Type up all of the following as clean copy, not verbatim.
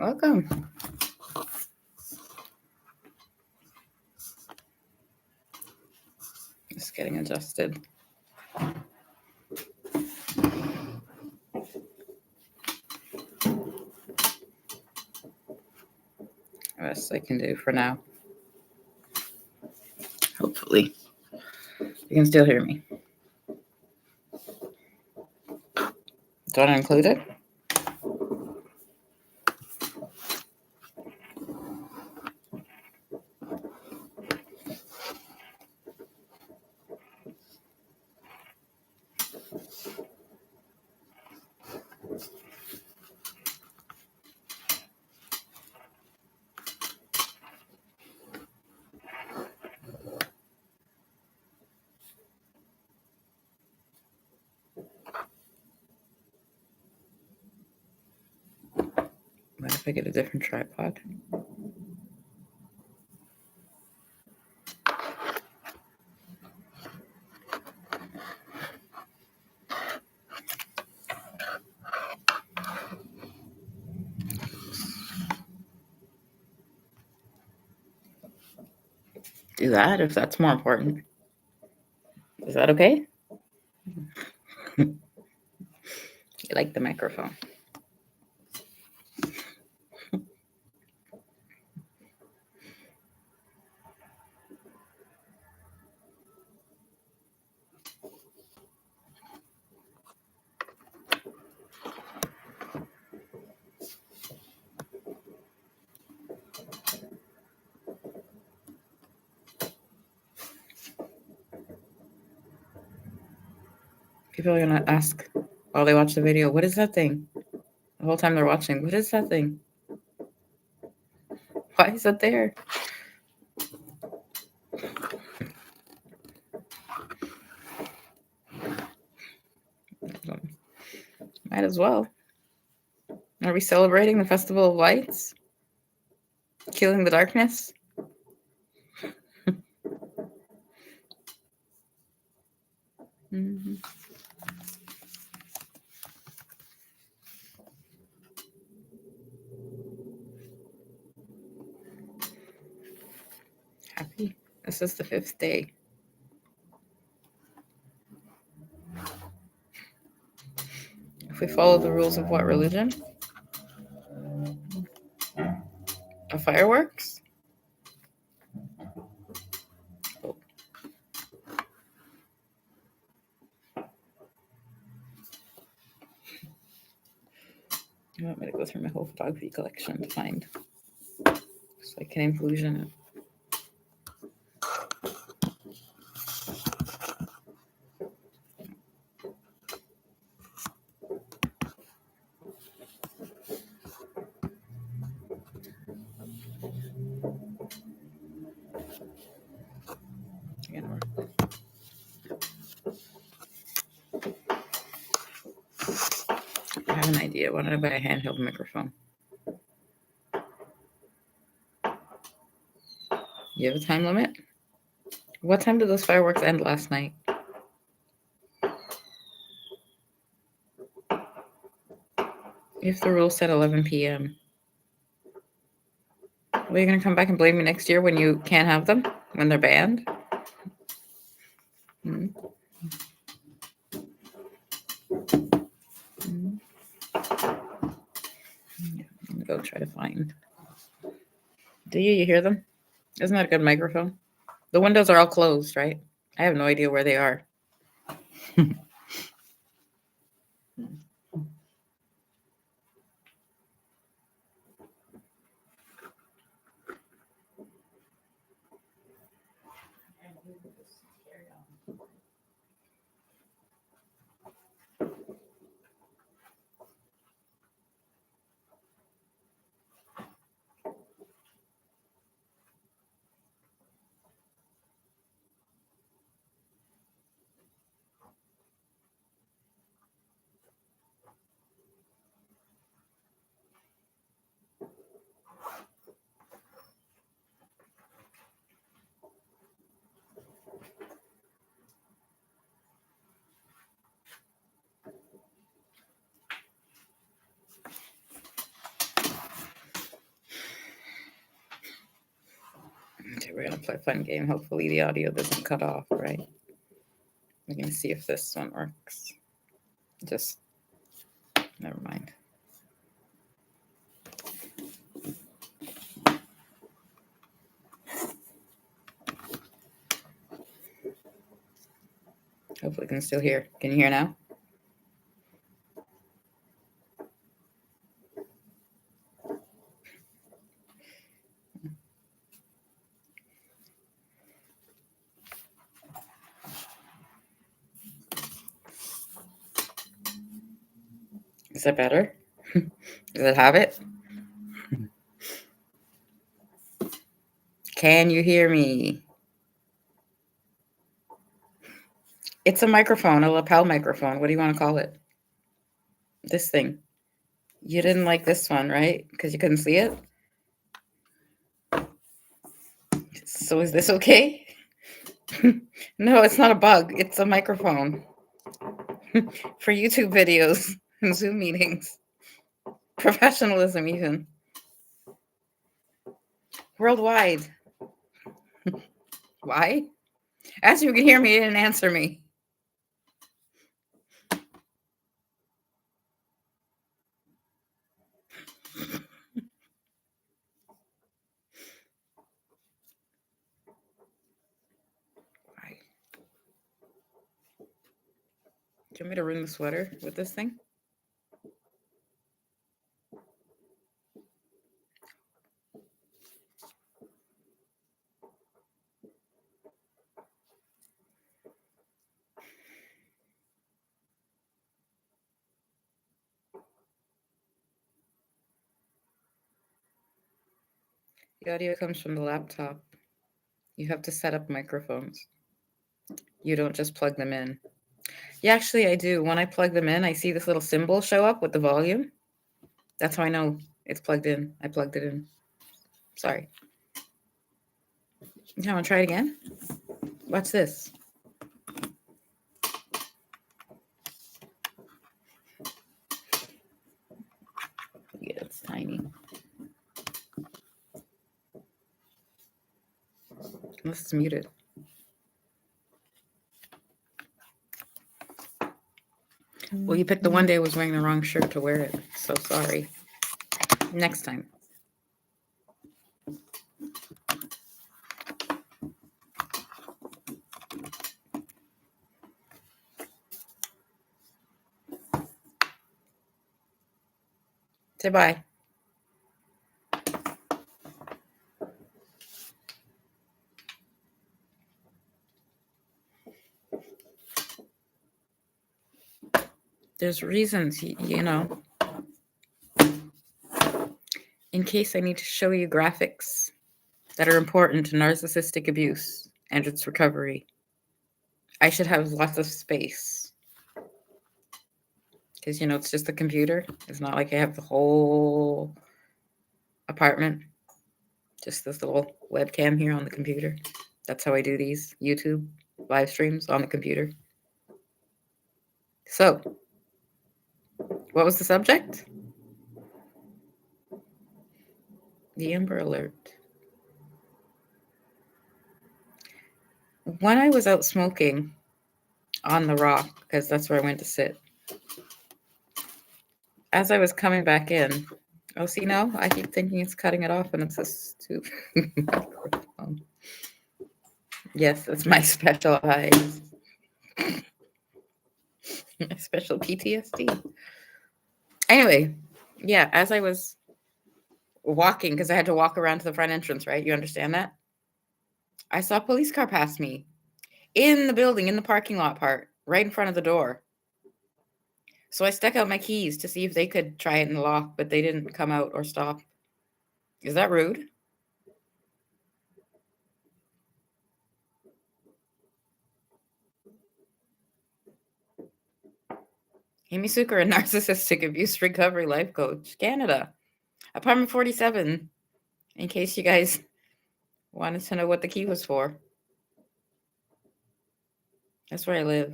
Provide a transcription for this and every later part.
Welcome. Just getting adjusted. Best I can do for now. Hopefully, you can still hear me. Do I include it? What if I get a different tripod? Do that if that's more important. Is that okay? You like the microphone? People are gonna ask while they watch the video, what is that thing? The whole time they're watching, what is that thing? Why is it there? Might as well. Are we celebrating the Festival of Lights? Killing the darkness? Mm-hmm. Happy. This is the 5th day. If we follow the rules of what religion? Of fireworks? Oh. You want me to go through my whole photography collection to find so I can inclusion it. I have an idea. Why don't I buy a handheld microphone? You have a time limit? What time did those fireworks end last night? If the rule said 11 p.m. Well, you're going to come back and blame me next year when you can't have them? When they're banned? Mm-hmm. Mm-hmm. Yeah, I'm going to go try to find. Do you hear them? Isn't that a good microphone? The windows are all closed, right? I have no idea where they are. We're going to play a fun game. Hopefully the audio doesn't cut off, right? We're going to see if this one works. Just, never mind. Hopefully you can still hear. Can you hear now? Is that better? Does it have it? Can you hear me? It's a microphone, a lapel microphone. What do you want to call it? This thing. You didn't like this one, right? Because you couldn't see it? So is this okay? No, it's not a bug. It's a microphone. For YouTube videos and Zoom meetings. Professionalism even. Worldwide. Why? Asked you can hear me, you didn't answer me. Why? Do you want me to ruin the sweater with this thing? The audio comes from the laptop. You have to set up microphones. You don't just plug them in. Yeah, actually, I do. When I plug them in, I see this little symbol show up with the volume. That's how I know it's plugged in. I plugged it in. Sorry. You want to try it again? Watch this. Yeah, it's tiny. Unless it's muted. Well, you picked the one day I was wearing the wrong shirt to wear it. So sorry. Next time. Say bye. There's reasons, you know, in case I need to show you graphics that are important to narcissistic abuse and its recovery. I should have lots of space. Because, you know, it's just a computer. It's not like I have the whole apartment. Just this little webcam here on the computer. That's how I do these YouTube live streams on the computer. So, what was the subject? The Amber Alert. When I was out smoking on the rock, because that's where I went to sit, as I was coming back in, oh, see now? I keep thinking it's cutting it off and it's a stupid microphone. Yes, it's my special eyes. My special PTSD. Anyway, yeah, as I was walking, because I had to walk around to the front entrance, right? You understand that? I saw a police car pass me in the building, in the parking lot part, right in front of the door. So I stuck out my keys to see if they could try it in the lock, but they didn't come out or stop. Is that rude? Amy Seukeran, Narcissistic Abuse Recovery Life Coach, Canada. Apartment 47, in case you guys wanted to know what the key was for. That's where I live.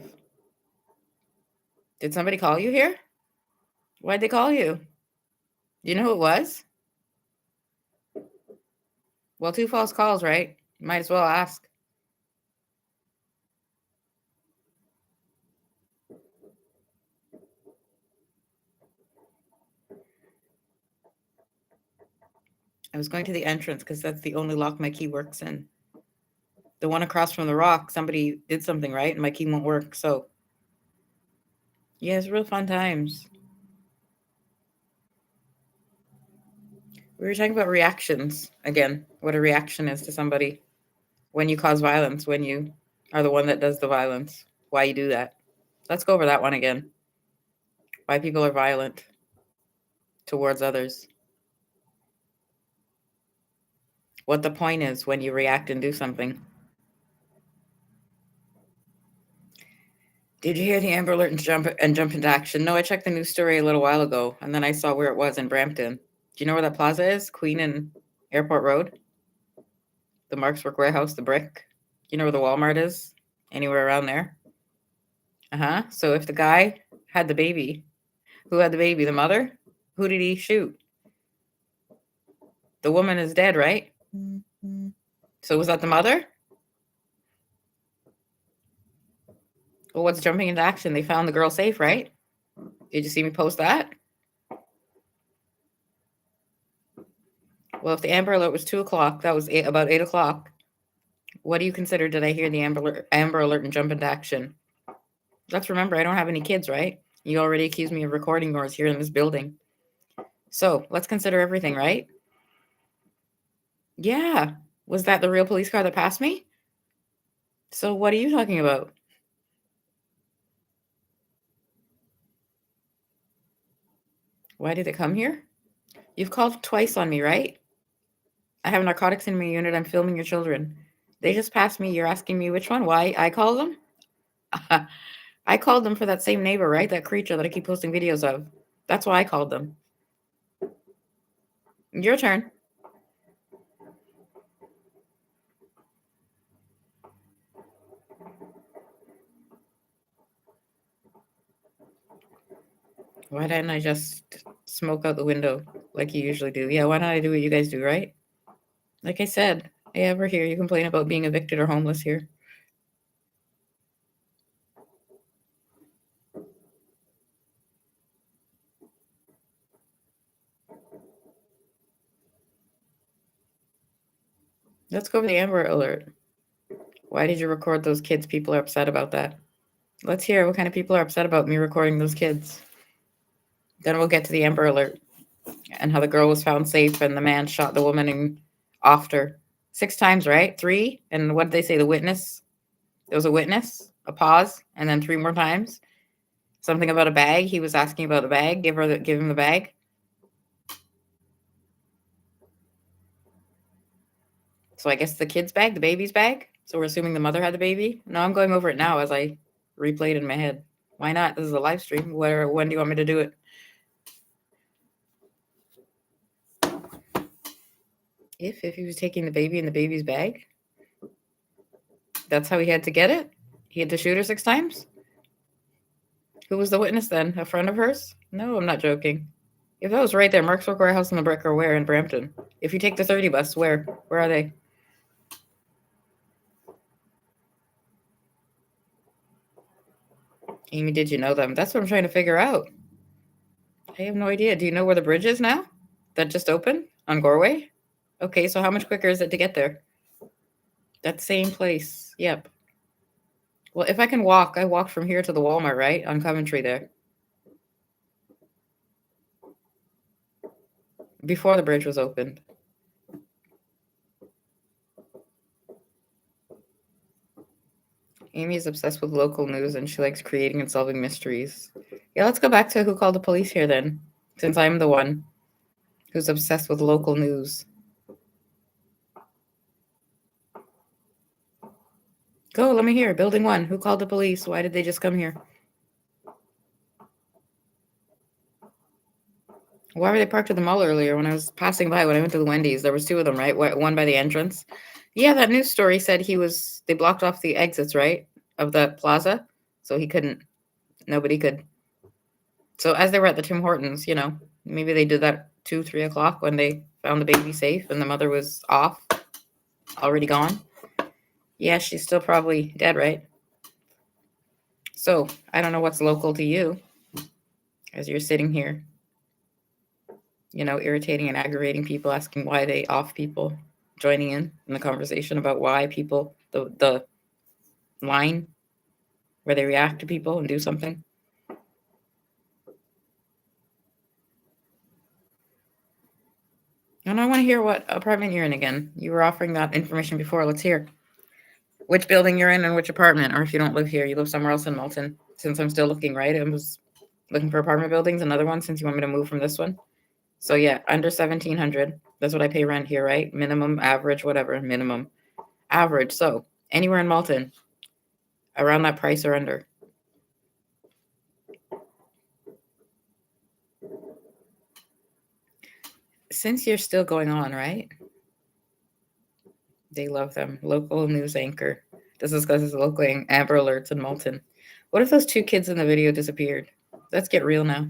Did somebody call you here? Why'd they call you? Do you know who it was? Well, 2 false calls, right? Might as well ask. I was going to the entrance because that's the only lock my key works in. The one across from the rock, somebody did something right and my key won't work. So, yeah, it's real fun times. We were talking about reactions again. What a reaction is to somebody when you cause violence, when you are the one that does the violence, why you do that. Let's go over that one again. Why people are violent towards others. What the point is when you react and do something. Did you hear the Amber Alert and jump into action? No, I checked the news story a little while ago, and then I saw where it was in Brampton. Do you know where that plaza is? Queen and Airport Road? The Marksburg Warehouse, the brick? You know where the Walmart is? Anywhere around there? So if the guy had the baby, who had the baby? The mother? Who did he shoot? The woman is dead, right? Mm-hmm. So was that the mother? Well, what's jumping into action? They found the girl safe, right? Did you see me post that? Well, if the Amber Alert was 2 o'clock, that was about 8 o'clock. What do you consider? Did I hear the Amber Alert and jump into action? Let's remember, I don't have any kids, right? You already accused me of recording yours here in this building. So let's consider everything, right? Yeah. Was that the real police car that passed me? So what are you talking about? Why did it come here? You've called twice on me, right? I have narcotics in my unit. I'm filming your children. They just passed me. You're asking me which one? Why I called them? I called them for that same neighbor, right? That creature that I keep posting videos of. That's why I called them. Your turn. Why didn't I just smoke out the window like you usually do? Yeah, why don't I do what you guys do, right? Like I said, I ever hear you complain about being evicted or homeless here. Let's go over the Amber Alert. Why did you record those kids? People are upset about that. Let's hear what kind of people are upset about me recording those kids. Then we'll get to the Amber Alert and how the girl was found safe and the man shot the woman and offed her 6 times, right? 3. And what did they say? The witness? There was a witness, a pause, and then 3 more times. Something about a bag. He was asking about the bag. Give him the bag. So I guess the kid's bag, the baby's bag. So we're assuming the mother had the baby. No, I'm going over it now as I replay it in my head. Why not? This is a live stream. When do you want me to do it? If he was taking the baby in the baby's bag, that's how he had to get it? He had to shoot her 6 times? Who was the witness then? A friend of hers? No, I'm not joking. If that was right there, Mark's Warehouse and the Brick are where in Brampton? If you take the 30 bus, where? Where are they? Amy, did you know them? That's what I'm trying to figure out. I have no idea. Do you know where the bridge is now? That just opened on Gorway? Okay, so how much quicker is it to get there? That same place. Yep. Well, if I can walk, I walked from here to the Walmart, right? On Coventry there. Before the bridge was opened. Amy is obsessed with local news and she likes creating and solving mysteries. Yeah, let's go back to who called the police here then, since I'm the one who's obsessed with local news. Go, let me hear. Building 1. Who called the police? Why did they just come here? Why were they parked at the mall earlier when I was passing by when I went to the Wendy's? There was 2 of them, right? One by the entrance. Yeah, that news story said they blocked off the exits, right? Of the plaza. So nobody could. So as they were at the Tim Hortons, maybe they did that 2, 3 o'clock when they found the baby safe and the mother was off, already gone. Yeah, she's still probably dead, right? So I don't know what's local to you as you're sitting here, irritating and aggravating people, asking why they off people, joining in the conversation about why people, the line where they react to people and do something. And I want to hear what apartment you're in again. You were offering that information before. Let's hear which building you're in and which apartment. Or if you don't live here, you live somewhere else in Malton. Since I'm still looking, right? I was looking for apartment buildings, another one, since you want me to move from this one. So yeah, under 1,700. That's what I pay rent here, right? Minimum, average, whatever. Minimum, average. So anywhere in Malton, around that price or under. Since you're still going on, right? They love them. Local news anchor. This discusses local Amber Alerts in Malton. What if those two kids in the video disappeared? Let's get real now.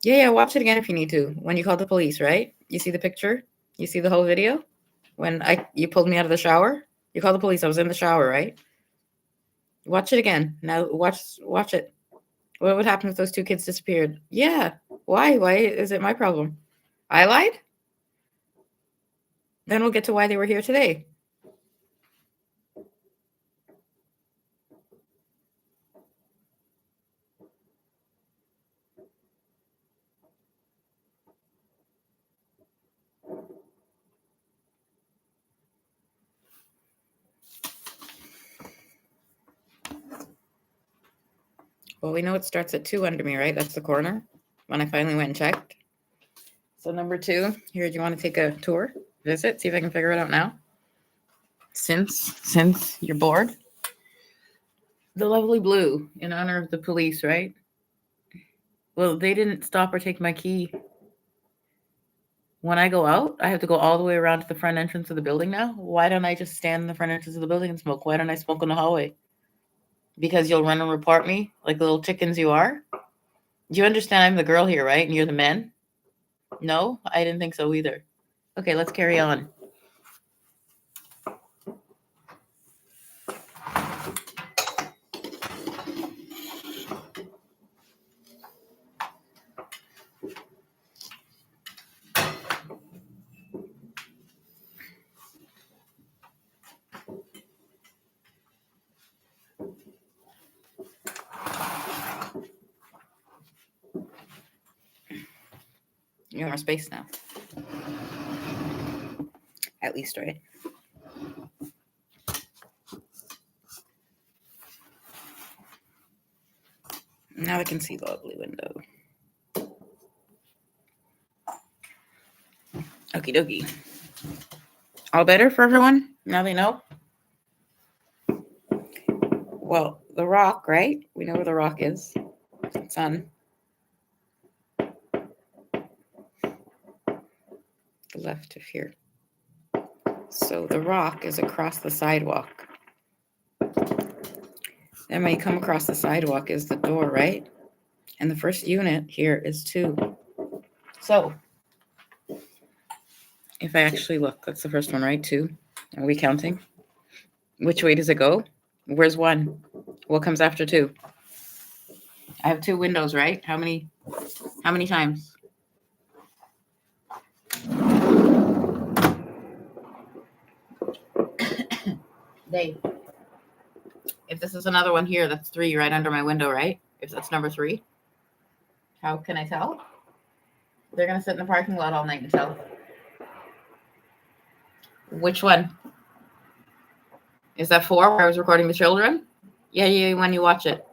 Yeah, watch it again if you need to. When you called the police, right? You see the picture? You see the whole video? When you pulled me out of the shower? You called the police. I was in the shower, right? Watch it again. Now watch it. What would happen if those two kids disappeared? Yeah. Why? Why is it my problem? I lied? Then we'll get to why they were here today. Well, we know it starts at 2 under me, right? That's the corner. When I finally went and checked. So number 2, here, do you want to take a tour? Visit? See if I can figure it out now. Since you're bored. The lovely blue, in honor of the police, right? Well, they didn't stop or take my key. When I go out, I have to go all the way around to the front entrance of the building now. Why don't I just stand in the front entrance of the building and smoke? Why don't I smoke in the hallway? Because you'll run and report me like the little chickens you are? Do you understand I'm the girl here, right? And you're the men? No? I didn't think so either. Okay, let's carry on. You have more space now. At least, right? Now I can see the lovely window. Okie dokie. All better for everyone? Now they know? Well, the rock, right? We know where the rock is. It's on the left of here. So the rock is across the sidewalk. Then when you come across the sidewalk is the door, right? And the first unit here is 2. So if I actually look, that's the first one, right? 2. Are we counting? Which way does it go? Where's 1? What comes after 2? I have 2 windows, right? How many times? Dave. If this is another one here, that's 3 right under my window, right? If that's number 3. How can I tell? They're going to sit in the parking lot all night and tell. Which one? Is that 4 where I was recording the children? Yeah, when you watch it.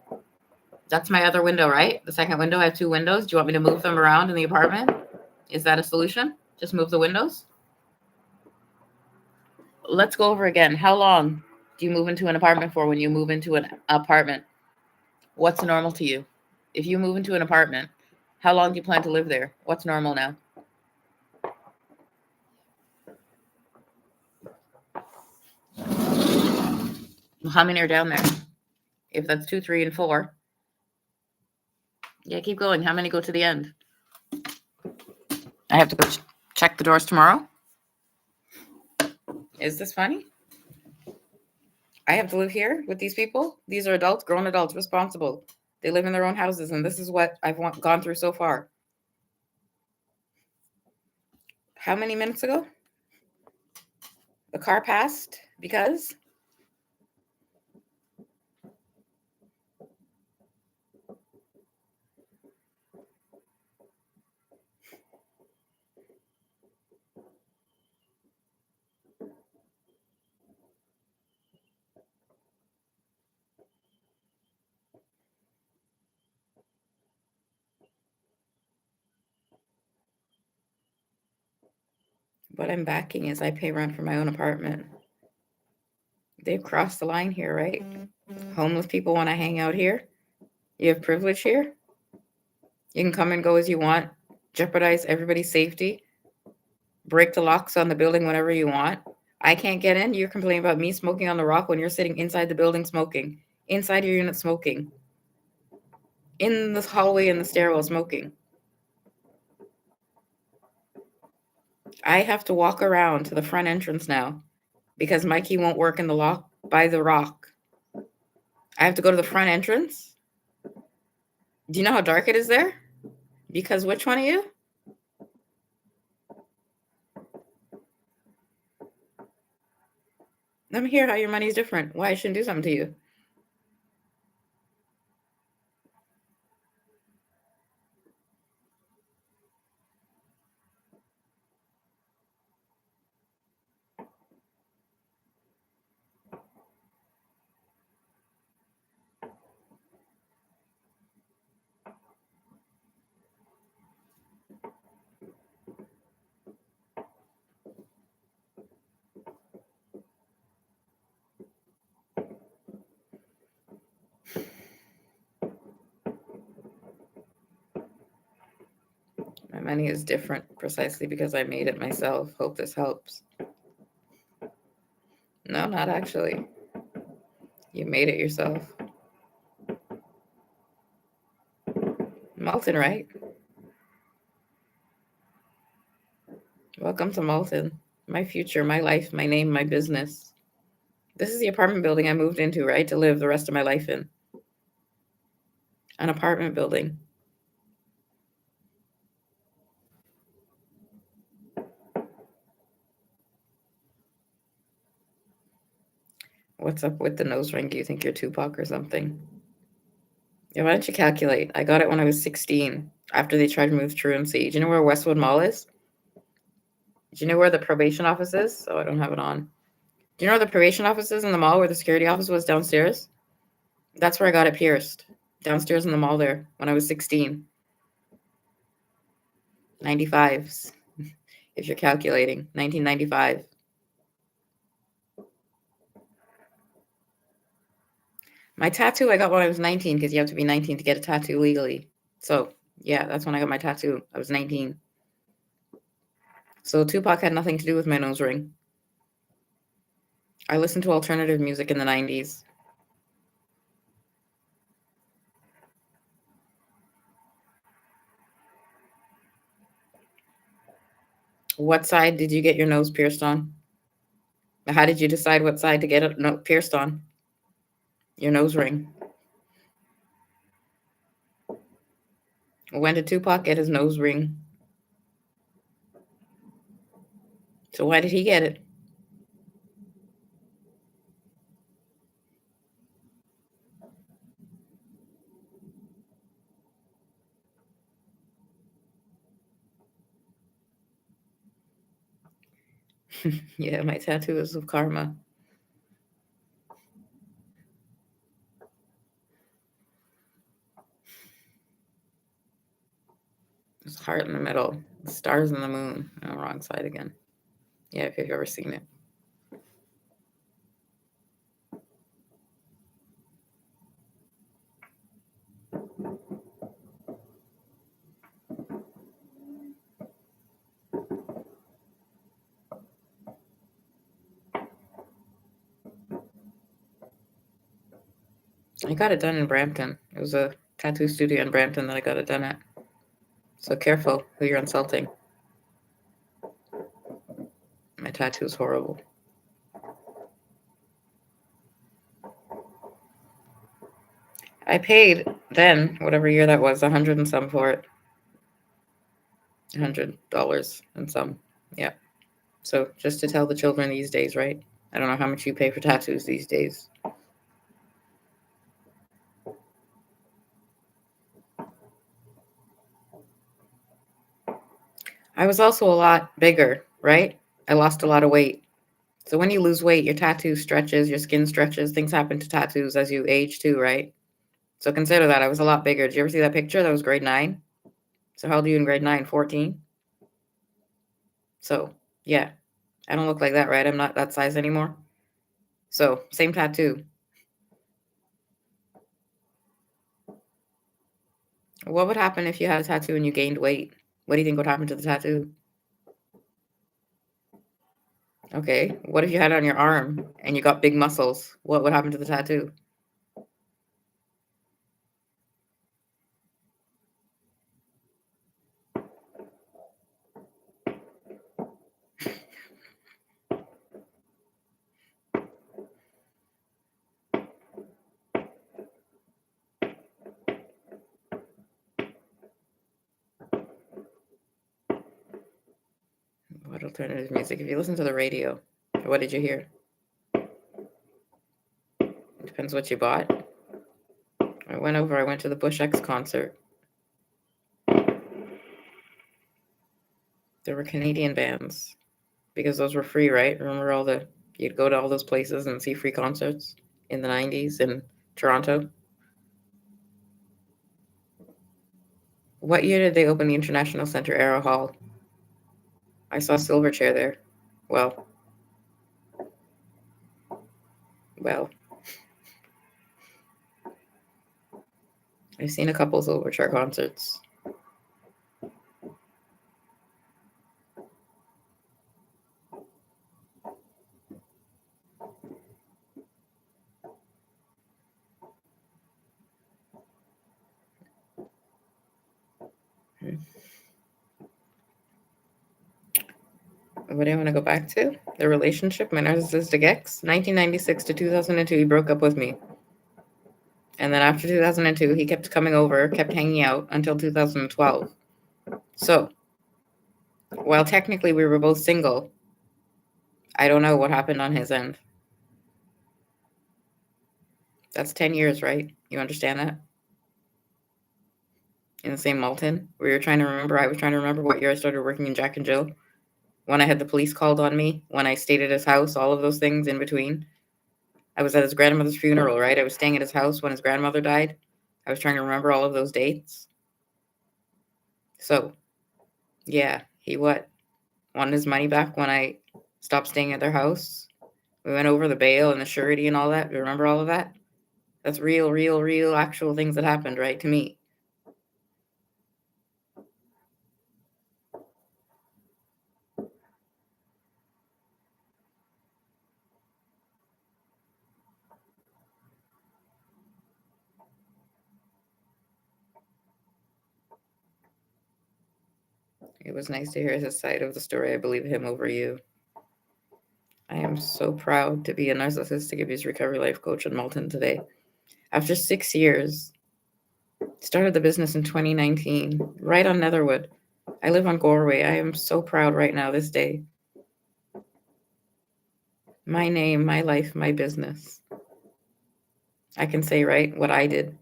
That's my other window, right? The second window, I have 2 windows. Do you want me to move them around in the apartment? Is that a solution? Just move the windows? Let's go over again. How long do you move into an apartment for when you move into an apartment? What's normal to you? If you move into an apartment, how long do you plan to live there? What's normal now? How many are down there? If that's 2, 3, and 4. Yeah, keep going. How many go to the end? I have to go check the doors tomorrow. Is this funny? I have to live here with these people. These are adults, grown adults, responsible. They live in their own houses, and this is what I've gone through so far. How many minutes ago? The car passed because what I'm backing is I pay rent for my own apartment. They've crossed the line here, right? Homeless people want to hang out here. You have privilege here. You can come and go as you want, jeopardize everybody's safety, break the locks on the building whenever you want. I can't get in. You're complaining about me smoking on the rock when you're sitting inside the building smoking, inside your unit smoking, in the hallway in the stairwell smoking. I have to walk around to the front entrance now because my key won't work in the lock by the rock. I have to go to the front entrance. Do you know how dark it is there? Because which one of you? Let me hear how your money's different. Why I shouldn't do something to you. My money is different precisely because I made it myself. Hope this helps. No, not actually. You made it yourself. MALTON, right? Welcome to MALTON. My future, my life, my name, my business. This is the apartment building I moved into, right? To live the rest of my life in. An apartment building. What's up with the nose ring? Do you think you're Tupac or something? Yeah, why don't you calculate? I got it when I was 16, after they tried to move truancy. Do you know where Westwood Mall is? Do you know where the probation office is? Oh, I don't have it on. Do you know where the probation office is in the mall where the security office was downstairs? That's where I got it pierced. Downstairs in the mall there when I was 16. 95s, if you're calculating. 1995. My tattoo I got when I was 19 because you have to be 19 to get a tattoo legally. So, yeah, that's when I got my tattoo. I was 19. So Tupac had nothing to do with my nose ring. I listened to alternative music in the 90s. What side did you get your nose pierced on? How did you decide what side to get it pierced on? Your nose ring. When did Tupac get his nose ring? So why did he get it? Yeah, my tattoo is of karma. There's a heart in the middle. Stars in the moon. Oh, wrong side again. Yeah, if you've ever seen it. I got it done in Brampton. It was a tattoo studio in Brampton that I got it done at. So careful who you're insulting. My tattoo is horrible. I paid then, whatever year that was, 100 and some for it. $100 and some. Yeah. So just to tell the children these days, right? I don't know how much you pay for tattoos these days. I was also a lot bigger, right? I lost a lot of weight. So when you lose weight, your tattoo stretches, your skin stretches. Things happen to tattoos as you age too, right? So consider that. I was a lot bigger. Did you ever see that picture? That was grade 9. So how old are you in grade 9? 14? So yeah, I don't look like that, right? I'm not that size anymore. So same tattoo. What would happen if you had a tattoo and you gained weight? What do you think would happen to the tattoo? Okay. What if you had it on your arm and you got big muscles? What would happen to the tattoo? What alternative music? If you listen to the radio, what did you hear? It depends what you bought. I went to the Bush X concert. There were Canadian bands because those were free, right? Remember you'd go to all those places and see free concerts in the 90s in Toronto? What year did they open the International Center Arrow Hall? I saw Silverchair there. Well, I've seen a couple Silverchair concerts. What do I want to go back to? The relationship, my narcissistic ex. 1996 to 2002, he broke up with me. And then after 2002, he kept coming over, kept hanging out until 2012. So, while technically we were both single, I don't know what happened on his end. That's 10 years, right? You understand that? In the same MALTON. We were trying to remember. I was trying to remember what year I started working in Jack and Jill. When I had the police called on me, when I stayed at his house, all of those things in between. I was at his grandmother's funeral, right? I was staying at his house when his grandmother died. I was trying to remember all of those dates. So, yeah, he wanted his money back when I stopped staying at their house. We went over the bail and the surety and all that. Do you remember all of that? That's real, actual things that happened, right, to me. It was nice to hear his side of the story. I believe him over you. I am so proud to be a narcissistic abuse recovery life coach in MALTON today. After 6 years, started the business in 2019, right on Netherwood. I live on Gorway. I am so proud right now, this day. My name, my life, my business. I can say, right, what I did.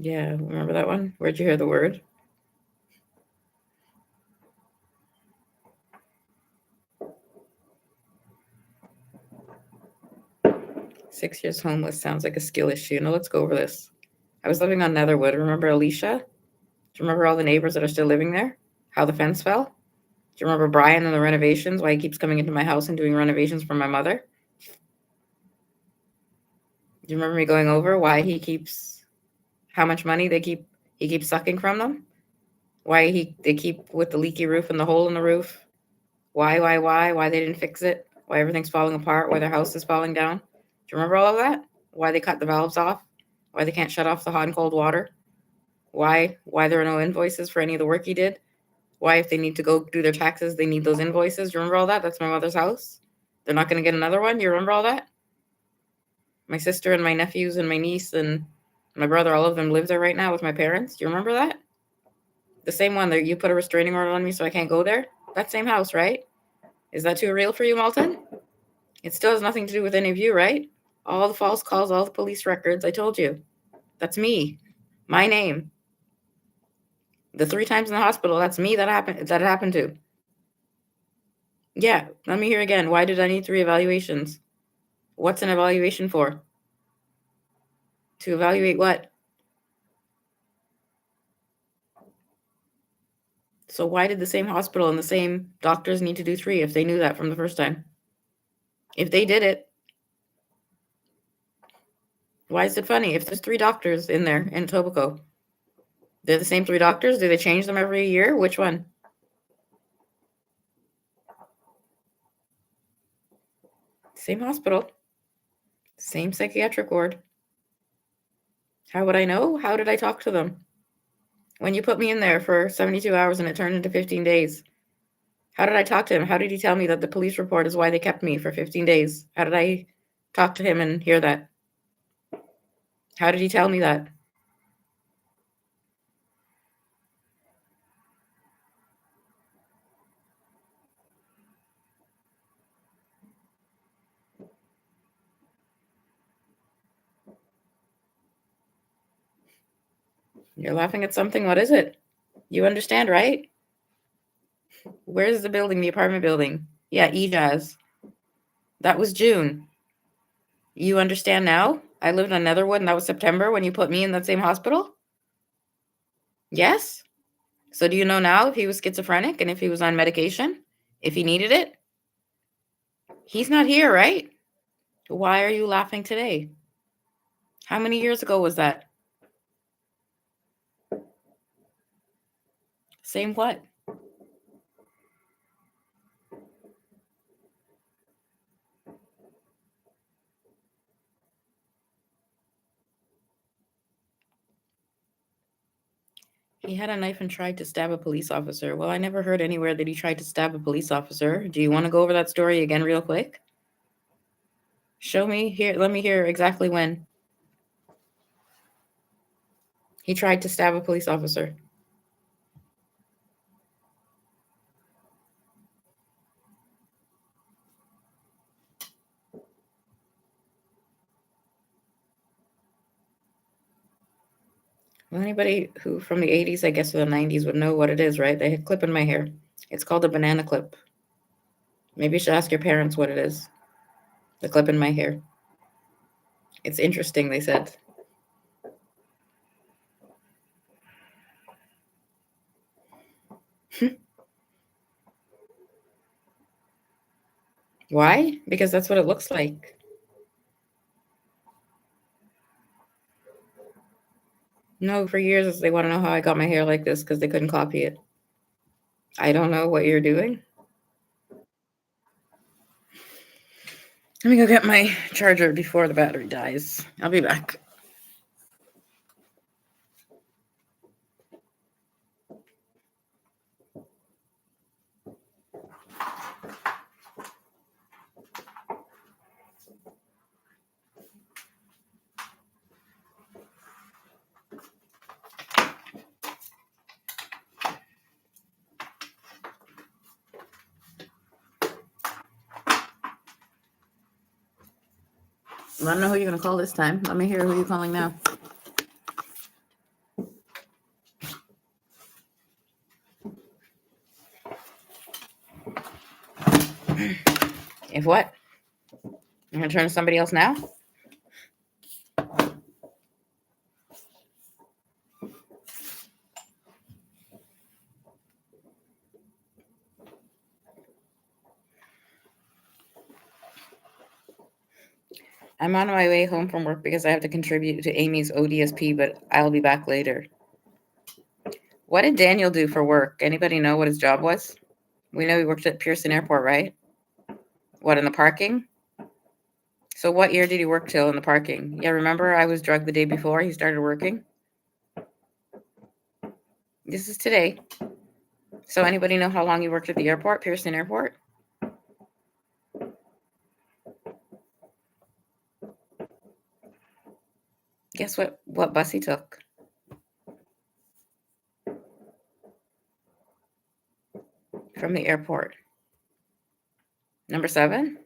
Yeah, remember that one? Where'd you hear the word? Six years homeless sounds like a skill issue. Now let's go over this. I was living on Netherwood. Remember Alicia? Do you remember all the neighbors that are still living there? How the fence fell? Do you remember Brian and the renovations? Why he keeps coming into my house and doing renovations for my mother? Do you remember me going over why how much money he keeps sucking from them? Why they keep with the leaky roof and the hole in the roof? Why they didn't fix it? Why everything's falling apart? Why their house is falling down? Do you remember all of that? Why they cut the valves off? Why they can't shut off the hot and cold water? Why there are no invoices for any of the work he did? Why, if they need to go do their taxes, they need those invoices. You remember all that? That's my mother's house. They're not going to get another one. You remember all that? My sister and my nephews and my niece and my brother, all of them live there right now with my parents. Do you remember that? The same one that you put a restraining order on me so I can't go there? That same house, right? Is that too real for you, Malton? It still has nothing to do with any of you, right? All the false calls, all the police records. I told you. That's me. My name. The 3 times in the hospital, that's me that happened to. Yeah, let me hear again. Why did I need 3 evaluations? What's an evaluation for? To evaluate what? So why did the same hospital and the same doctors need to do 3 if they knew that from the first time? If they did it, why is it funny? If there's 3 doctors in there in Etobicoke, they're the same 3 doctors? Do they change them every year? Which one? Same hospital. Same psychiatric ward. How would I know? How did I talk to them? When you put me in there for 72 hours and it turned into 15 days, how did I talk to him? How did he tell me that the police report is why they kept me for 15 days? How did I talk to him and hear that? How did he tell me that? You're laughing at something. What is it? You understand, right? Where's the building, the apartment building? Yeah, EJAZ. That was June. You understand now? I lived on Netherwood and that was September when you put me in that same hospital? Yes? So do you know now if he was schizophrenic and if he was on medication? If he needed it? He's not here, right? Why are you laughing today? How many years ago was that? Same what? He had a knife and tried to stab a police officer. Well, I never heard anywhere that he tried to stab a police officer. Do you want to go over that story again real quick? Show me here. Let me hear exactly when he tried to stab a police officer. Well, anybody who from the 80s, I guess, or the 90s would know what it is, right? They had a clip in my hair. It's called a banana clip. Maybe you should ask your parents what it is. The clip in my hair. It's interesting, they said. Why? Because that's what it looks like. No, for years they want to know how I got my hair like this because they couldn't copy it. I don't know what you're doing. Let me go get my charger before the battery dies. I'll be back. I don't know who you're going to call this time. Let me hear who you're calling now. If what? I'm going to turn to somebody else now? I'm on my way home from work because I have to contribute to Amy's ODSP, but I'll be back later. What did Daniel do for work? Anybody know what his job was? We know he worked at Pearson Airport, right? What, in the parking? So what year did he work till in the parking? Yeah, remember I was drugged the day before he started working? This is today. So anybody know how long you worked at the airport, Pearson Airport? Guess what bus he took? From the airport. Number 7?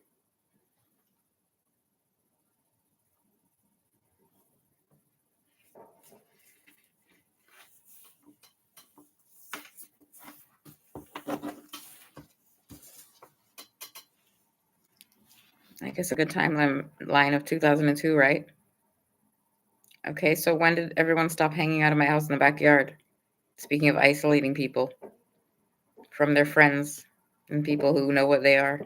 I guess a good timeline of 2002, right? Okay, so when did everyone stop hanging out of my house in the backyard? Speaking of isolating people from their friends and people who know what they are.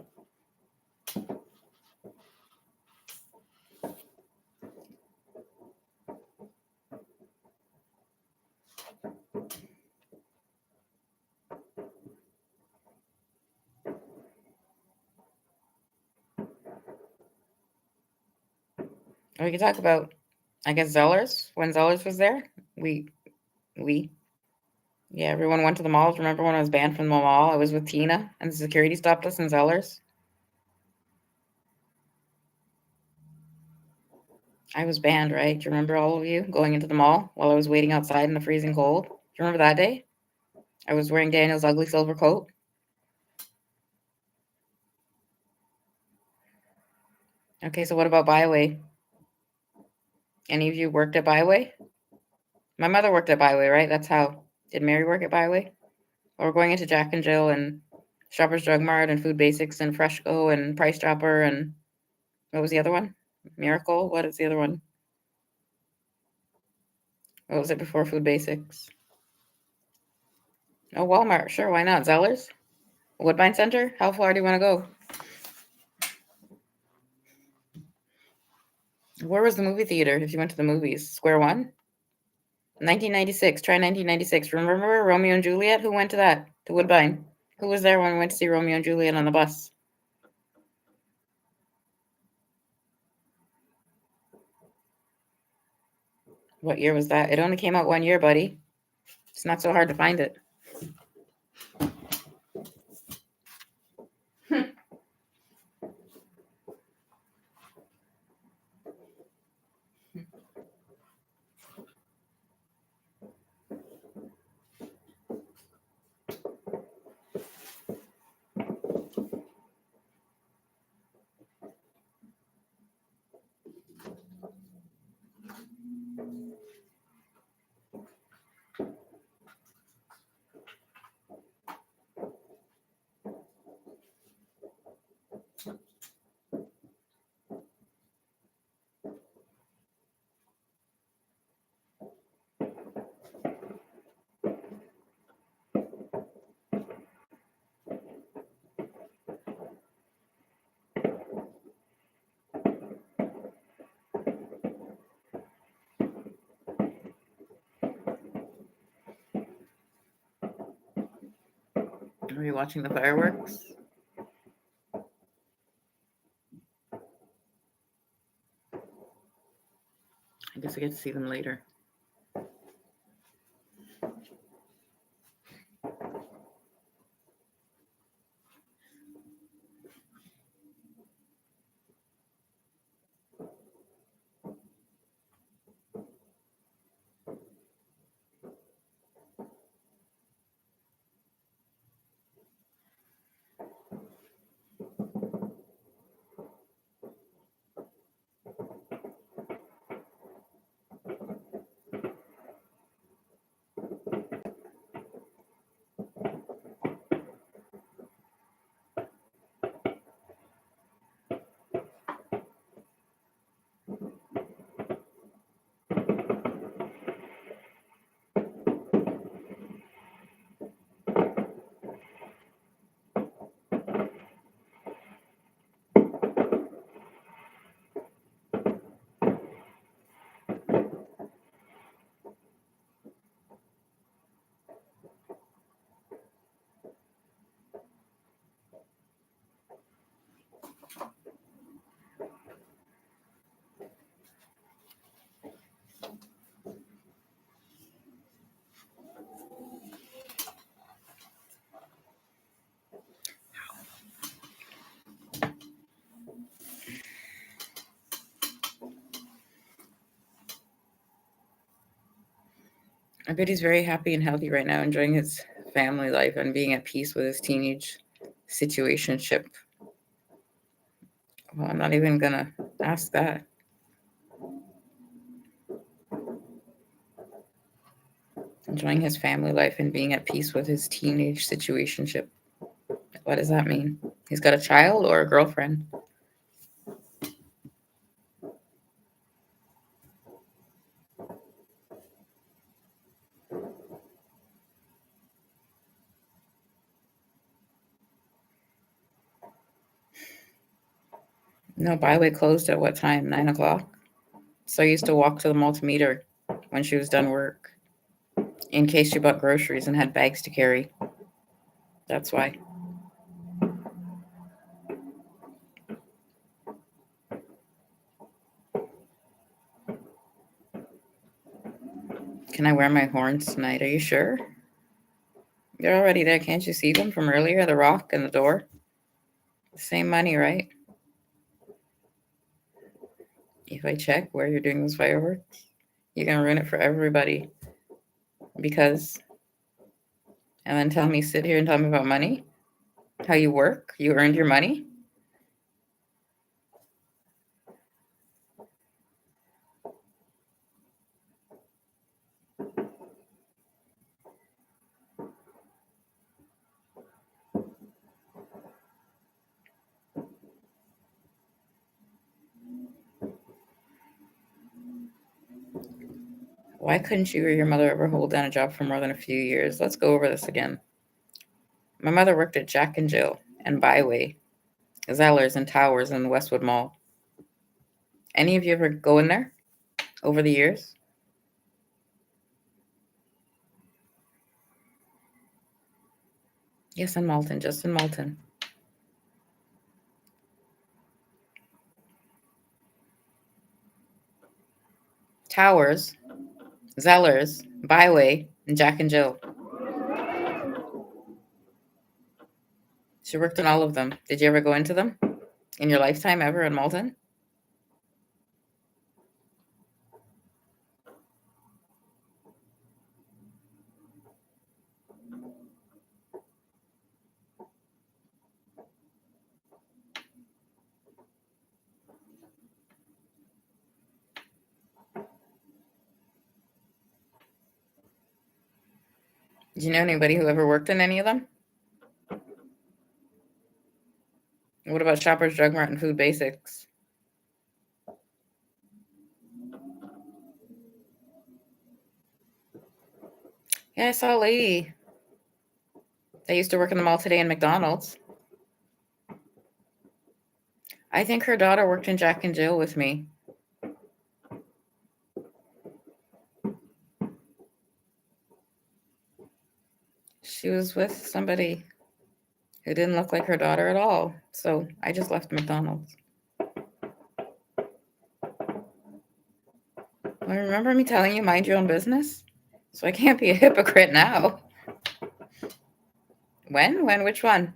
We could talk about, I guess, Zellers. When Zellers was there, we, yeah, everyone went to the malls. Remember when I was banned from the mall? I was with Tina, and the security stopped us in Zellers. I was banned, right? Do you remember all of you going into the mall while I was waiting outside in the freezing cold? Do you remember that day? I was wearing Daniel's ugly silver coat. Okay, so what about Byway? Any of you worked at Byway? My mother worked at Byway, right? That's how. Did Mary work at Byway? Or we're going into Jack and Jill and Shoppers Drug Mart and Food Basics and Freshco and Price Dropper and what was the other one? Miracle? What is the other one? What was it before Food Basics? Oh, Walmart. Sure, why not? Zellers? Woodbine Center? How far do you want to go? Where was the movie theater if you went to the movies? Square One? 1996. Try 1996. Remember Romeo and Juliet? Who went to that? To Woodbine. Who was there when we went to see Romeo and Juliet on the bus? What year was that? It only came out 1 year, buddy. It's not so hard to find it. Are you watching the fireworks? I guess I get to see them later. I bet he's very happy and healthy right now, enjoying his family life and being at peace with his teenage situationship. Well, I'm not even gonna ask that. Enjoying his family life and being at peace with his teenage situationship. What does that mean? He's got a child or a girlfriend? No, Byway closed at what time? 9 o'clock? So I used to walk to the multimeter when she was done work in case she bought groceries and had bags to carry. That's why. Can I wear my horns tonight? Are you sure? They're already there. Can't you see them from earlier? The rock and the door? Same money, right? If I check where you're doing those fireworks, you're going to ruin it for everybody. Because, and then tell me, sit here and tell me about money? How you work? You earned your money? Why couldn't you or your mother ever hold down a job for more than a few years? Let's go over this again. My mother worked at Jack and Jill and Byway, Zellers and Towers in the Westwood Mall. Any of you ever go in there over the years? Yes, in Malton, just in Malton. Towers, Zellers, Byway, and Jack and Jill. She worked in all of them. Did you ever go into them in your lifetime ever in Malton? Do you know anybody who ever worked in any of them? What about Shoppers Drug Mart and Food Basics? Yeah, I saw a lady that used to work in the mall today in McDonald's. I think her daughter worked in Jack and Jill with me. She was with somebody who didn't look like her daughter at all. So I just left McDonald's. Well, remember me telling you mind your own business? So I can't be a hypocrite now. When? When? Which one?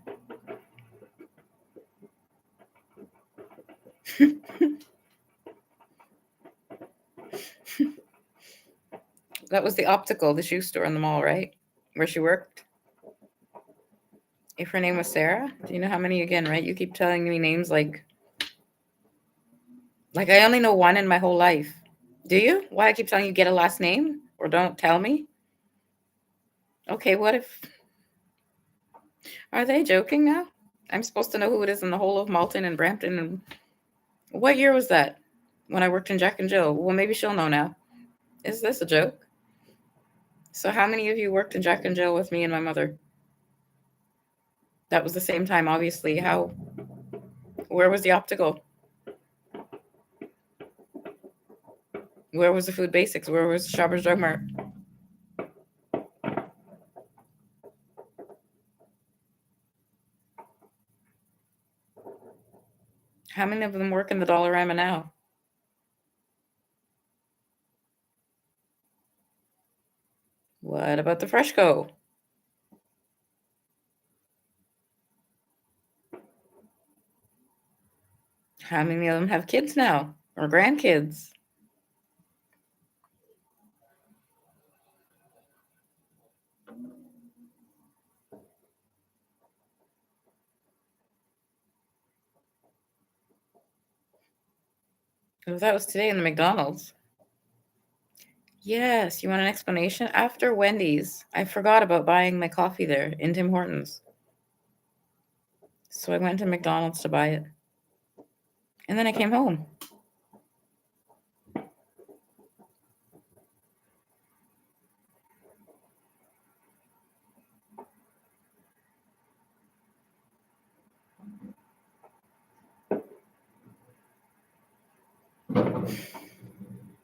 That was the optical, the shoe store in the mall, right? Where she worked? If her name was Sarah? Do you know how many again, right? You keep telling me names like I only know one in my whole life. Do you? Why I keep telling you get a last name or don't tell me? Okay, what if... Are they joking now? I'm supposed to know who it is in the whole of Malton and Brampton. And what year was that? When I worked in Jack and Jill? Well, maybe she'll know now. Is this a joke? So how many of you worked in Jack and Jill with me and my mother? That was the same time, obviously. How? Where was the optical? Where was the Food Basics? Where was the Shoppers Drug Mart? How many of them work in the Dollarama now? What about the Freshco? How many of them have kids now or grandkids? Oh, that was today in the McDonald's. Yes, you want an explanation? After Wendy's, I forgot about buying my coffee there in Tim Hortons. So I went to McDonald's to buy it. And then I came home.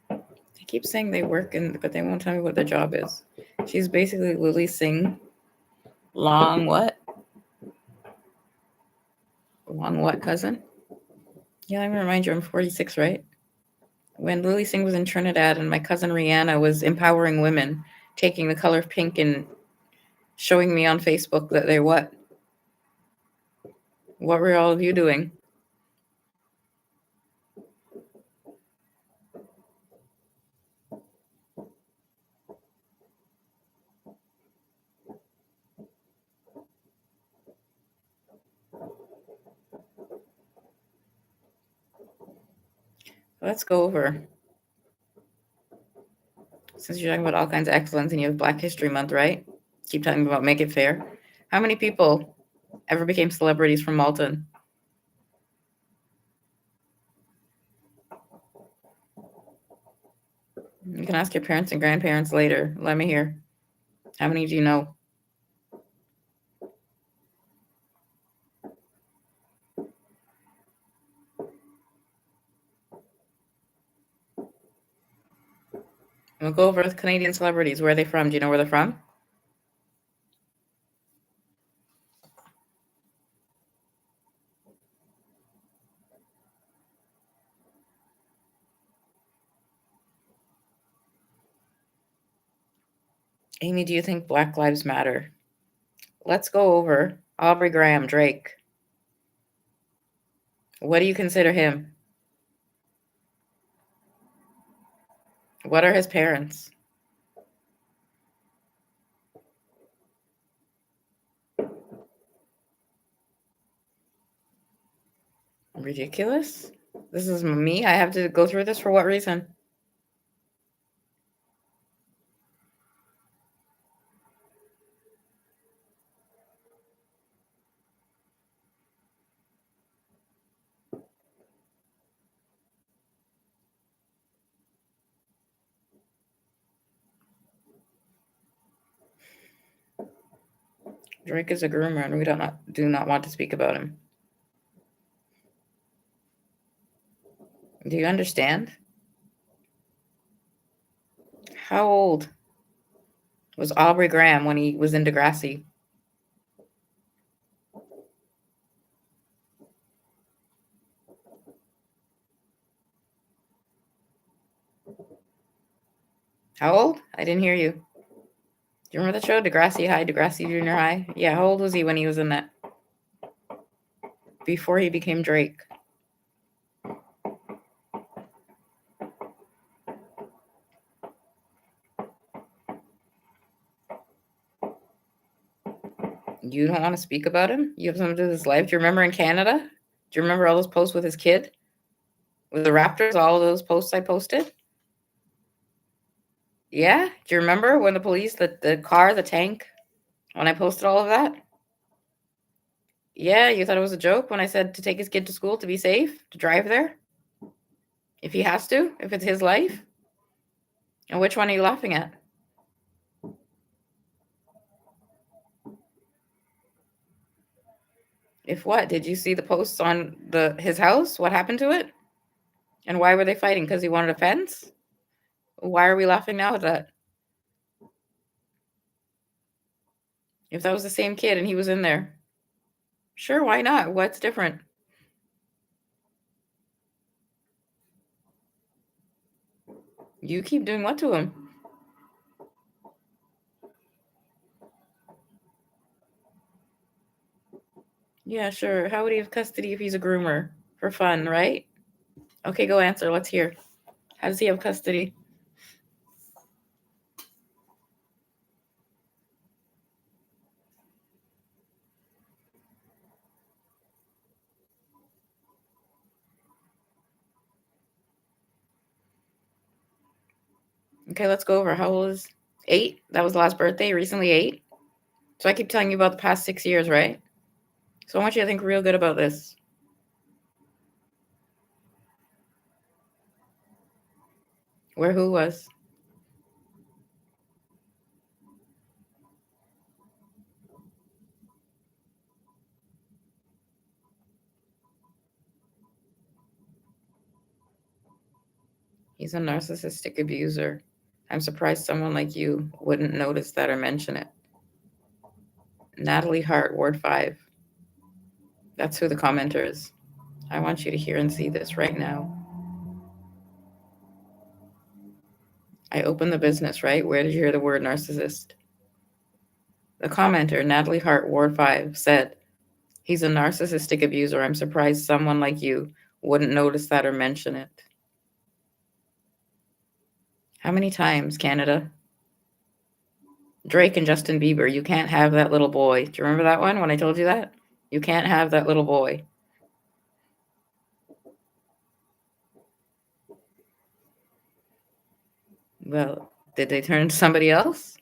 They keep saying they work but they won't tell me what their job is. She's basically Lily Singh. Long what? Long what, cousin? Yeah, let me remind you, I'm 46, right? When Lily Singh was in Trinidad and my cousin Rihanna was empowering women, taking the color pink and showing me on Facebook that they what? What were all of you doing? Let's go over. Since you're talking about all kinds of excellence and you have Black History Month, right? Keep talking about make it fair. How many people ever became celebrities from MALTON? You can ask your parents and grandparents later. Let me hear. How many do you know? We'll go over with Canadian celebrities. Where are they from? Do you know where they're from? Amy, do you think Black Lives Matter? Let's go over Aubrey Graham, Drake. What do you consider him? What are his parents? Ridiculous? This is me? I have to go through this for what reason? Drake is a groomer and we do not want to speak about him. Do you understand? How old was Aubrey Graham when he was in Degrassi? How old? I didn't hear you. Do you remember the show, Degrassi High, Degrassi Junior High? Yeah, how old was he when he was in that? Before he became Drake. You don't want to speak about him? You have something to do with his life? Do you remember in Canada? Do you remember all those posts with his kid? With the Raptors, all of those posts I posted? Yeah? Do you remember when the police, the car, the tank, when I posted all of that? Yeah, you thought it was a joke when I said to take his kid to school to be safe, to drive there? If he has to, if it's his life? And which one are you laughing at? If what? Did you see the posts on his house? What happened to it? And why were they fighting? Because he wanted a fence? Why are we laughing now at that? If that was the same kid and he was in there. Sure, why not? What's different? You keep doing what to him? Yeah, sure. How would he have custody if he's a groomer? For fun, right? Okay, go answer. Let's hear. How does he have custody? Okay, let's go over. How old is 8? That was the last birthday. Recently 8. So I keep telling you about the past 6 years, right? So I want you to think real good about this. Where who was? He's a narcissistic abuser. I'm surprised someone like you wouldn't notice that or mention it. Natalie Hart, Ward 5. That's who the commenter is. I want you to hear and see this right now. I opened the business, right? Where did you hear the word narcissist? The commenter, Natalie Hart, Ward 5, said, he's a narcissistic abuser. I'm surprised someone like you wouldn't notice that or mention it. How many times, Canada? Drake and Justin Bieber, you can't have that little boy. Do you remember that one when I told you that? You can't have that little boy. Well, did they turn to somebody else?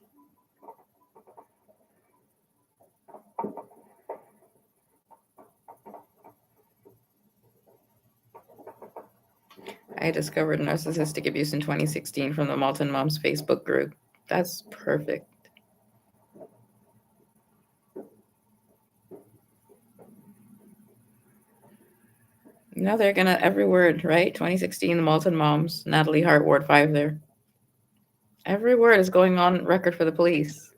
I discovered narcissistic abuse in 2016 from the MALTON Moms Facebook group. That's perfect. No, they're gonna every word, right? 2016, the MALTON Moms, Natalie Hart, Ward 5 there. Every word is going on record for the police.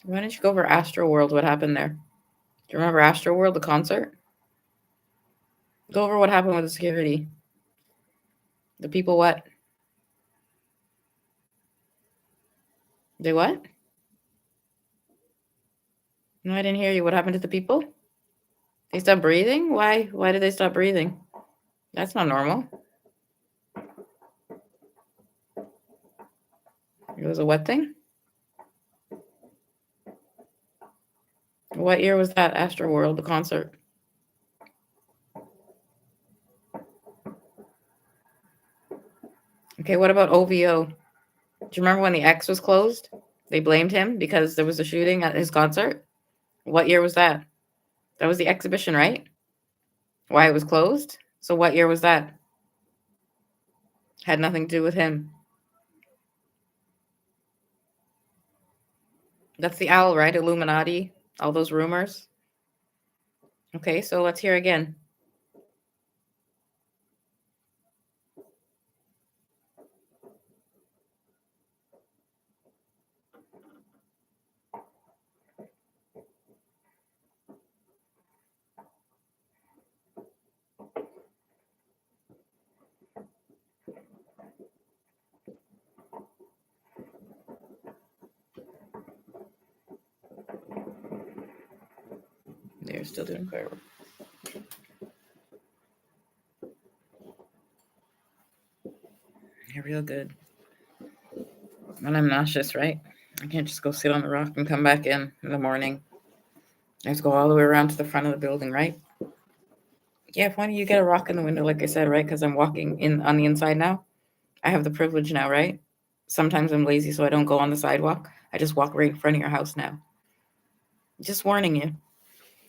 Why don't you go over Astro World? What happened there? Do you remember Astro World, the concert? Go over what happened with the security. The people what? They what? No, I didn't hear you. What happened to the people? They stopped breathing? Why? Why did they stop breathing? That's not normal. It was a what thing? What year was that Astro World, the concert? Okay, what about OVO? Do you remember when the X was closed? They blamed him because there was a shooting at his concert. What year was that? That was the exhibition, right? Why it was closed? So what year was that? Had nothing to do with him. That's the owl, right? Illuminati, all those rumors. Okay, so let's hear again. They're still doing fireworks. You're real good. And I'm nauseous, right? I can't just go sit on the rock and come back in the morning. I have to go all the way around to the front of the building, right? Yeah, if one of you get a rock in the window, like I said, right? Because I'm walking in on the inside now. I have the privilege now, right? Sometimes I'm lazy, so I don't go on the sidewalk. I just walk right in front of your house now. Just warning you.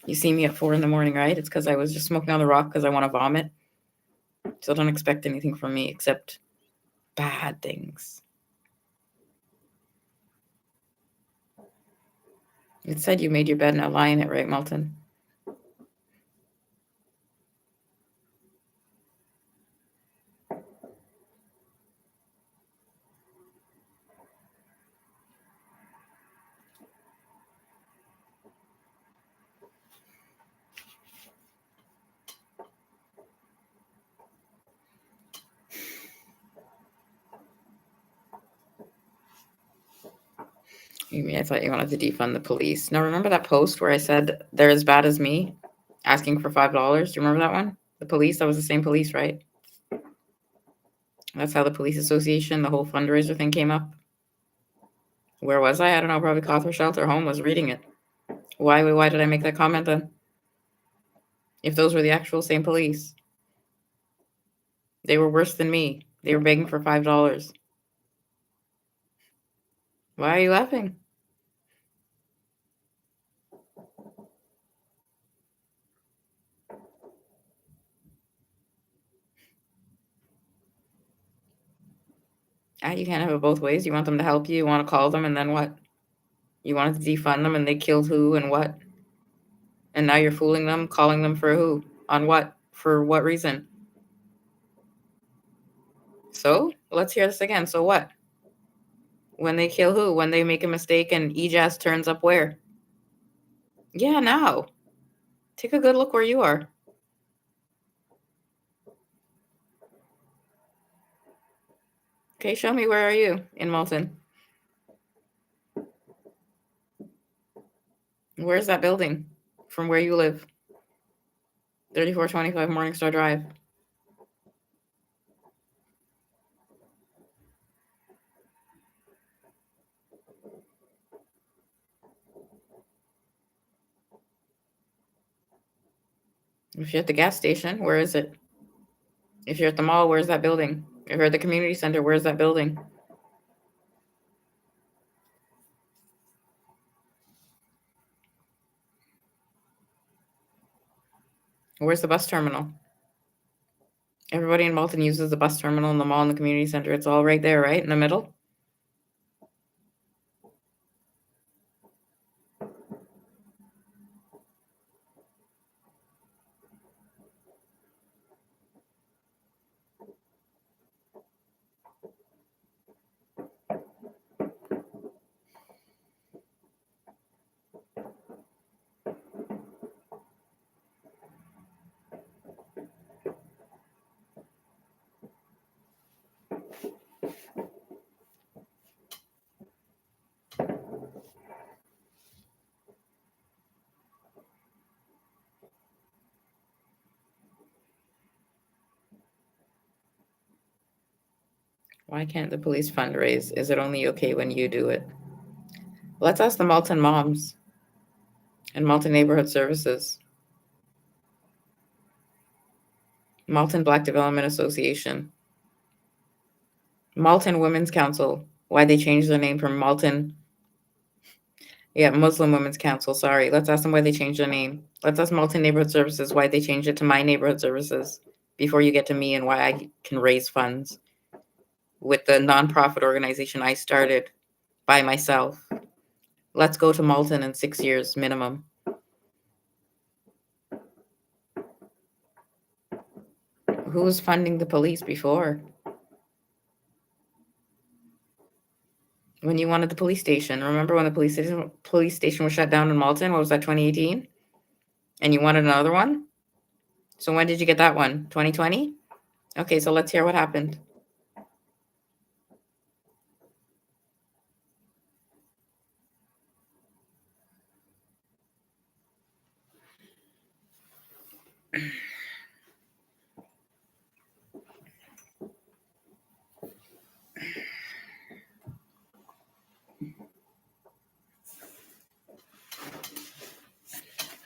You see me at 4 in the morning, right? It's because I was just smoking on the rock because I want to vomit. So don't expect anything from me except bad things. It said you made your bed, now lie in it, right, Malton? I thought you wanted to defund the police. Now, remember that post where I said they're as bad as me? asking for $5. Do you remember that one? The police, that was the same police, right? That's how the police association, the whole fundraiser thing came up. Where was I? I don't know, probably Cawthra Shelter Home was reading it. Why did I make that comment then? If those were the actual same police. They were worse than me. They were begging for $5. Why are you laughing? You can't have it both ways. You want them to help you. You want to call them, and then what? You wanted to defund them, and they killed who and what? And now you're fooling them, calling them for who? On what? For what reason? So let's hear this again. So what? When they kill who? When they make a mistake and EJAS turns up where? Yeah, now. Take a good look where you are. Okay, show me, where are you in Malton? Where's that building from where you live? 3425 Morningstar Drive. If you're at the gas station, where is it? If you're at the mall, where's that building? If you're at the community center, where's that building? Where's the bus terminal? Everybody in Malton uses the bus terminal and the mall and the community center. It's all right there, right? In the middle? Why can't the police fundraise? Is it only okay when you do it? Let's ask the Malton moms and Malton Neighborhood Services. Malton Black Development Association. Malton Women's Council. Why they changed their name from Malton. Yeah, Muslim Women's Council. Sorry. Let's ask them why they changed their name. Let's ask Malton Neighborhood Services why they changed it to My Neighborhood Services before you get to me and why I can raise funds with the nonprofit organization I started by myself. Let's go to Malton in 6 years minimum. Who was funding the police before? When you wanted the police station. Remember when the police station was shut down in Malton? What was that, 2018? And you wanted another one? So when did you get that one? 2020? Okay, so let's hear what happened.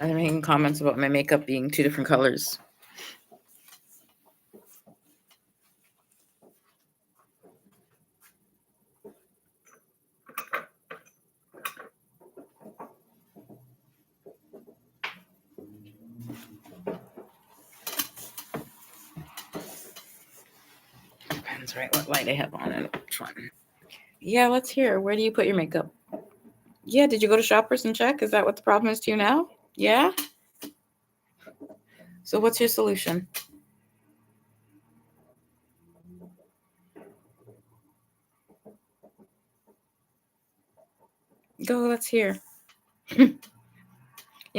I'm making comments about my makeup being 2 different colors. Depends, right? What light I have on and which one. Yeah, let's hear. Where do you put your makeup? Yeah, did you go to Shoppers and check? Is that what the problem is to you now? Yeah? So what's your solution? Go, let's hear. You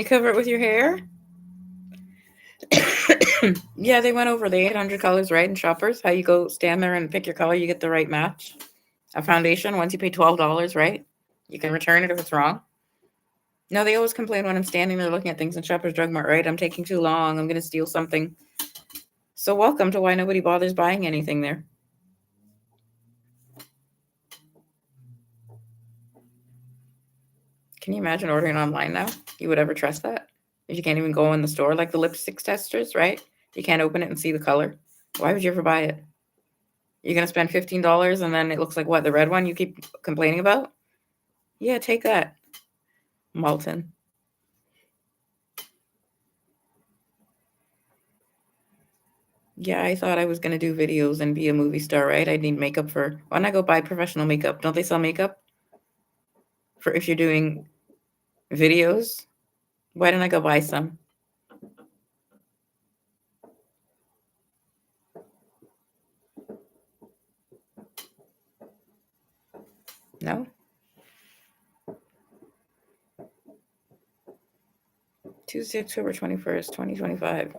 cover it with your hair? Yeah, they went over the 800 colors, right, in Shoppers. How you go stand there and pick your color, you get the right match. A foundation, once you pay $12, right? You can return it if it's wrong. No, they always complain when I'm standing there looking at things in Shoppers Drug Mart, right? I'm taking too long. I'm going to steal something. So welcome to why nobody bothers buying anything there. Can you imagine ordering online now? You would ever trust that? If you can't even go in the store, like the lipstick testers, right? You can't open it and see the color. Why would you ever buy it? You're going to spend $15 and then it looks like what? The red one you keep complaining about? Yeah, take that, MALTON. Yeah, I thought I was going to do videos and be a movie star, right? I need makeup for. Why don't I go buy professional makeup? Don't they sell makeup for if you're doing videos? Why don't I go buy some? No? Tuesday, October 21st, 2025.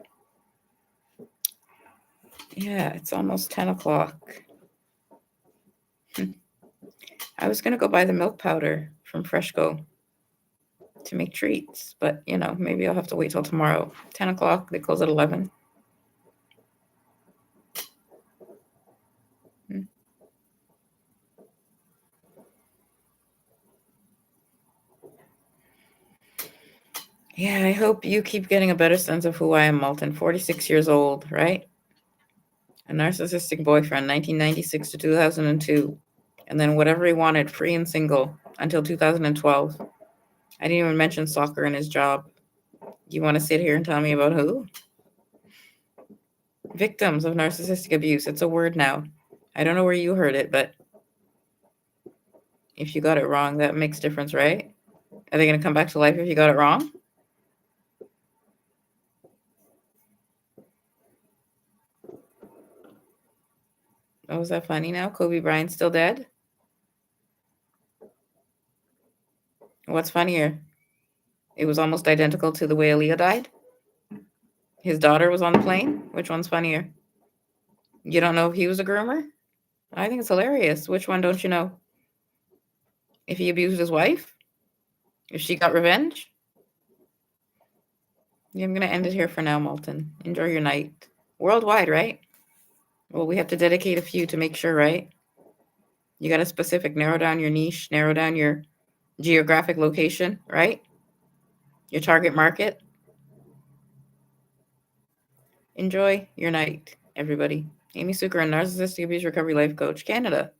Yeah, it's almost 10 o'clock. I was going to go buy the milk powder from Freshco to make treats, but, maybe I'll have to wait till tomorrow. 10 o'clock, they close at 11. Yeah, I hope you keep getting a better sense of who I am, MALTON. 46 years old, right? A narcissistic boyfriend, 1996 to 2002. And then whatever he wanted, free and single, until 2012. I didn't even mention soccer and his job. You want to sit here and tell me about who? Victims of narcissistic abuse. It's a word now. I don't know where you heard it, but if you got it wrong, that makes difference, right? Are they going to come back to life if you got it wrong? Oh, is that funny now? Kobe Bryant's still dead? What's funnier? It was almost identical to the way Aaliyah died. His daughter was on the plane. Which one's funnier? You don't know if he was a groomer? I think it's hilarious. Which one don't you know? If he abused his wife? If she got revenge? Yeah, I'm going to end it here for now, MALTON. Enjoy your night. Worldwide, right? Well, we have to dedicate a few to make sure, right? You got a specific, narrow down your niche, narrow down your geographic location, right? Your target market. Enjoy your night, everybody. Amy Seukeran, Narcissistic Abuse Recovery Life Coach, Canada.